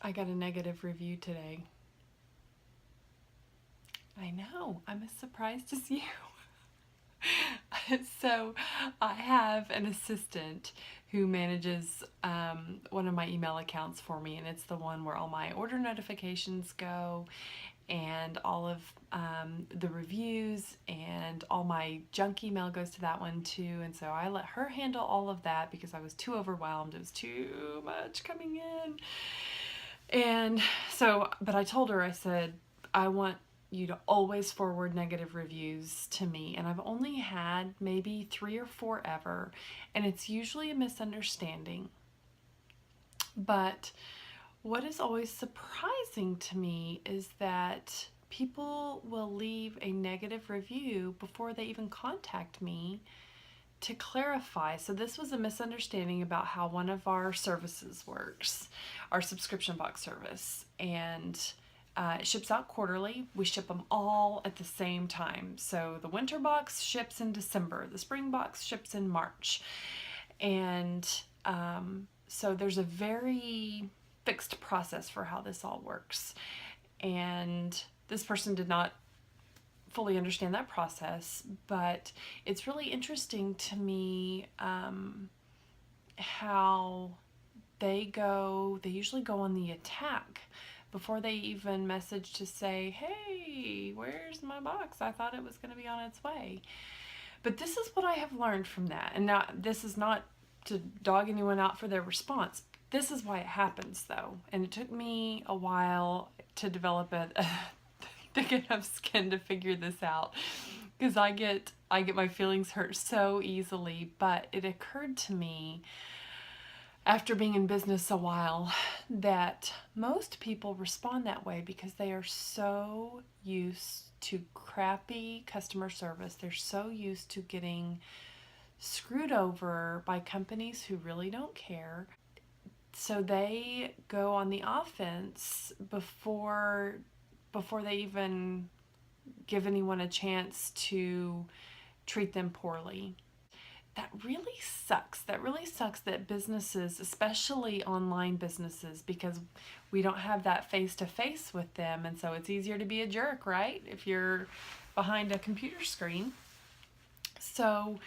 I got a negative review today. I know, I'm as surprised as you. So I have an assistant who manages one of my email accounts for me, and it's the one where all my order notifications go and all of the reviews and all my junk email goes to that one too. And so I let her handle all of that because I was too overwhelmed. It was too much coming in. And so, but I told her, I said, I want you to always forward negative reviews to me. And I've only had maybe 3 or 4 ever. And it's usually a misunderstanding. But what is always surprising to me is that people will leave a negative review before they even contact me to clarify. So this was a misunderstanding about how one of our services works, our subscription box service, and it ships out quarterly. We ship them all at the same time. So the winter box ships in December, the spring box ships in March, and so there's a very fixed process for how this all works. And this person did not fully understand that process, but it's really interesting to me how they usually go on the attack before they even message to say, hey, where's my box? I thought it was going to be on its way. But this is what I have learned from that. And now, this is not to dog anyone out for their response. This is why it happens, though. And it took me a while to develop a thick enough skin to figure this out, because I get my feelings hurt so easily. But it occurred to me after being in business a while that most people respond that way because they are so used to crappy customer service. They're so used to getting screwed over by companies who really don't care. So they go on the offense before they even give anyone a chance to treat them poorly. That really sucks. That really sucks that businesses, especially online businesses, because we don't have that face to face with them, and so it's easier to be a jerk, right? If you're behind a computer screen. So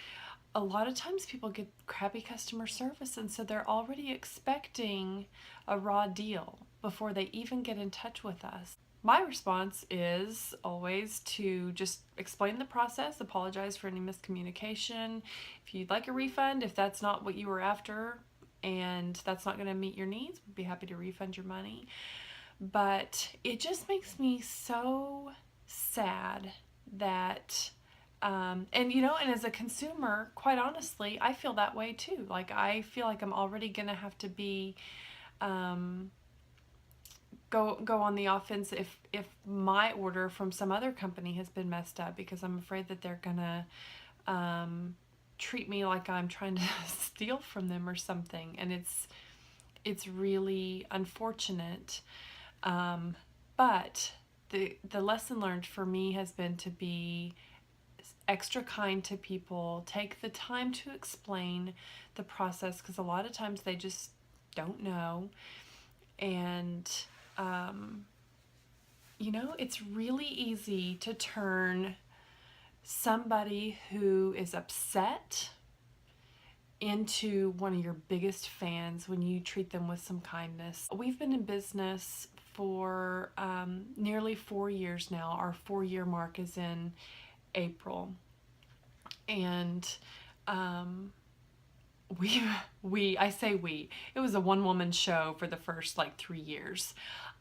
a lot of times people get crappy customer service, and so they're already expecting a raw deal before they even get in touch with us. My response is always to just explain the process, apologize for any miscommunication. If you'd like a refund, if that's not what you were after and that's not going to meet your needs, we'd be happy to refund your money. But it just makes me so sad that and and as a consumer, quite honestly, I feel that way too. Like, I feel like I'm already gonna have to be go on the offense if my order from some other company has been messed up, because I'm afraid that they're gonna treat me like I'm trying to steal from them or something, and it's really unfortunate. But the lesson learned for me has been to be extra kind to people, take the time to explain the process, because a lot of times they just don't know. And it's really easy to turn somebody who is upset into one of your biggest fans when you treat them with some kindness. We've been in business for nearly 4 years now. Our 4-year mark is in April. And I say we, it was a one-woman show for the first 3 years.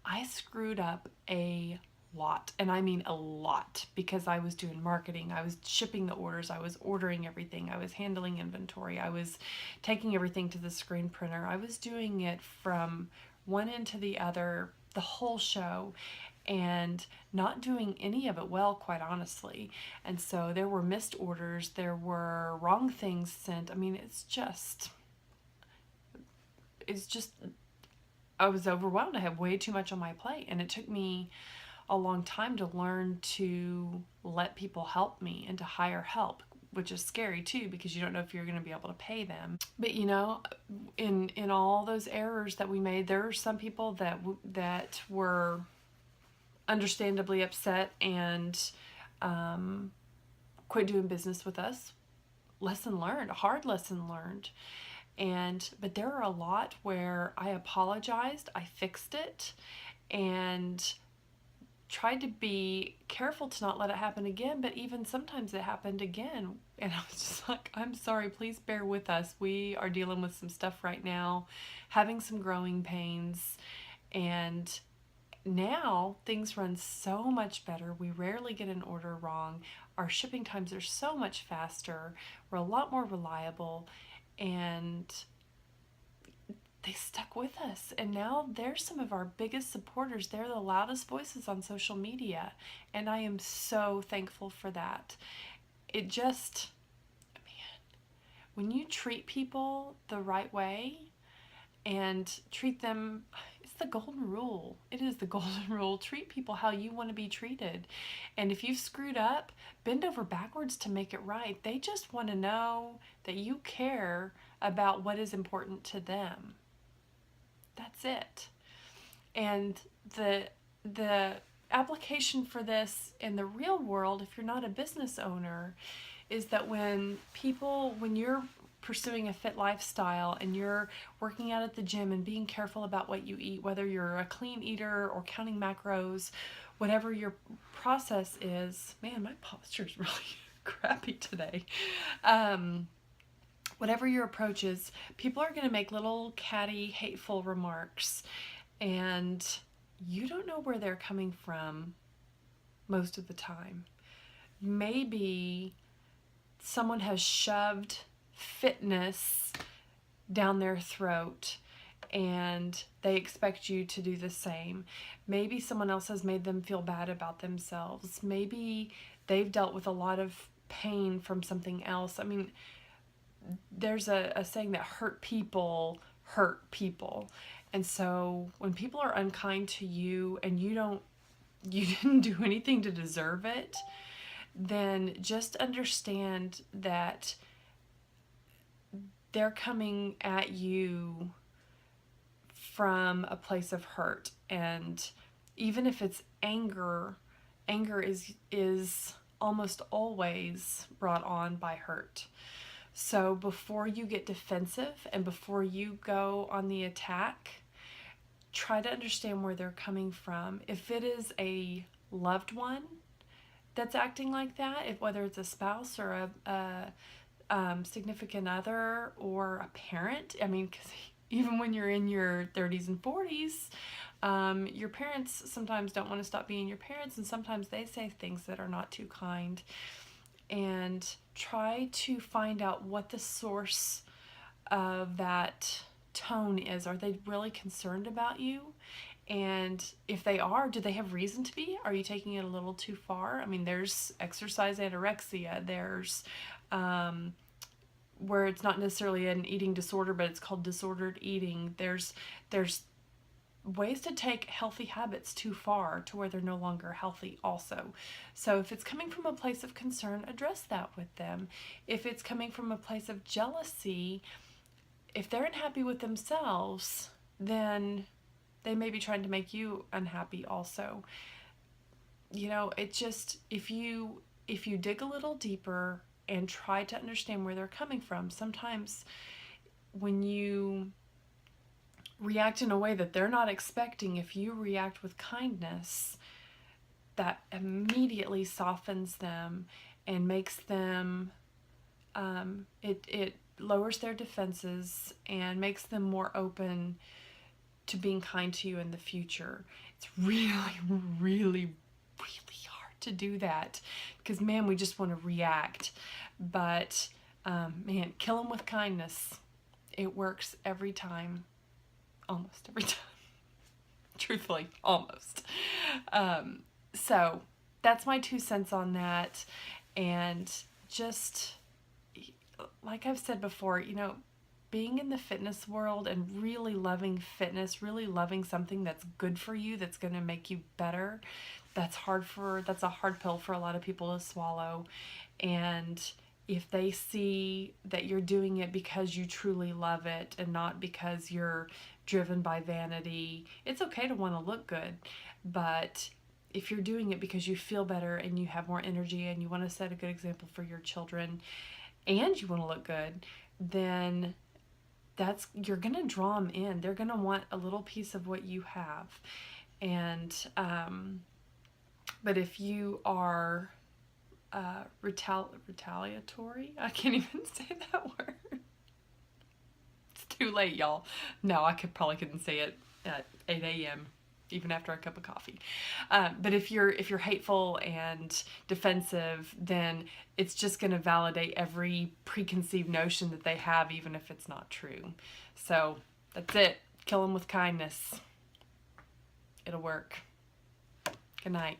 I screwed up a lot, and I mean a lot, because I was doing marketing, I was shipping the orders, I was ordering everything, I was handling inventory, I was taking everything to the screen printer, I was doing it from one end to the other the whole show, and not doing any of it well, quite honestly. And so there were missed orders, there were wrong things sent. I mean, it's just I was overwhelmed. I had way too much on my plate, and it took me a long time to learn to let people help me and to hire help. which is scary too, because you don't know if you're going to be able to pay them. But you know, in all those errors that we made, there are some people that were understandably upset and quit doing business with us. Lesson learned, a hard lesson learned. But there are a lot where I apologized, I fixed it, and tried to be careful to not let it happen again. But even sometimes it happened again, and I was just like, I'm sorry, please bear with us. We are dealing with some stuff right now, having some growing pains, and now things run so much better. We rarely get an order wrong. Our shipping times are so much faster. We're a lot more reliable, and they stuck with us. And now they're some of our biggest supporters. They're the loudest voices on social media, and I am so thankful for that. It just, man, when you treat people the right way and treat them, it's the golden rule. It is the golden rule. Treat people how you want to be treated. And if you've screwed up, bend over backwards to make it right. They just want to know that you care about what is important to them. That's it. And the application for this in the real world, if you're not a business owner, is that when you're pursuing a fit lifestyle and you're working out at the gym and being careful about what you eat, whether you're a clean eater or counting macros, whatever your process is, man, my posture is really crappy today. Whatever your approach is, people are going to make little catty, hateful remarks, and you don't know where they're coming from most of the time. Maybe someone has shoved fitness down their throat and they expect you to do the same. Maybe someone else has made them feel bad about themselves. Maybe they've dealt with a lot of pain from something else. I mean, there's a saying that hurt people hurt people. And so when people are unkind to you and you didn't do anything to deserve it, then just understand that they're coming at you from a place of hurt. And even if it's anger is almost always brought on by hurt. So before you get defensive and before you go on the attack, try to understand where they're coming from. If it is a loved one that's acting like that, whether it's a spouse or a significant other or a parent, I mean, because even when you're in your 30s and 40s, your parents sometimes don't want to stop being your parents, and sometimes they say things that are not too kind. And try to find out what the source of that tone is. Are they really concerned about you? And if they are, do they have reason to be? Are you taking it a little too far? I mean, there's exercise anorexia. There's where it's not necessarily an eating disorder, but it's called disordered eating. There's ways to take healthy habits too far to where they're no longer healthy also. So if it's coming from a place of concern, address that with them. If it's coming from a place of jealousy, if they're unhappy with themselves, then they may be trying to make you unhappy also. You know, it just, if you dig a little deeper and try to understand where they're coming from, sometimes when you react in a way that they're not expecting, if you react with kindness, that immediately softens them and makes them, it lowers their defenses and makes them more open to being kind to you in the future. It's really, really, really hard to do that because, man, we just want to react. But, man, kill them with kindness. It works every time. Almost every time. Truthfully, almost. So that's my 2 cents on that. And just, like I've said before, you know, being in the fitness world and really loving fitness, really loving something that's good for you, that's going to make you better, that's a hard pill for a lot of people to swallow. And if they see that you're doing it because you truly love it and not because you're driven by vanity, it's okay to want to look good. But if you're doing it because you feel better and you have more energy and you want to set a good example for your children and you want to look good, then you're going to draw them in. They're going to want a little piece of what you have. And but if you are retaliatory, I can't even say that word. It's too late, y'all. No, I probably couldn't say it at 8 a.m. even after a cup of coffee. But if you're hateful and defensive, then it's just going to validate every preconceived notion that they have, even if it's not true. So that's it. Kill them with kindness. It'll work. Good night.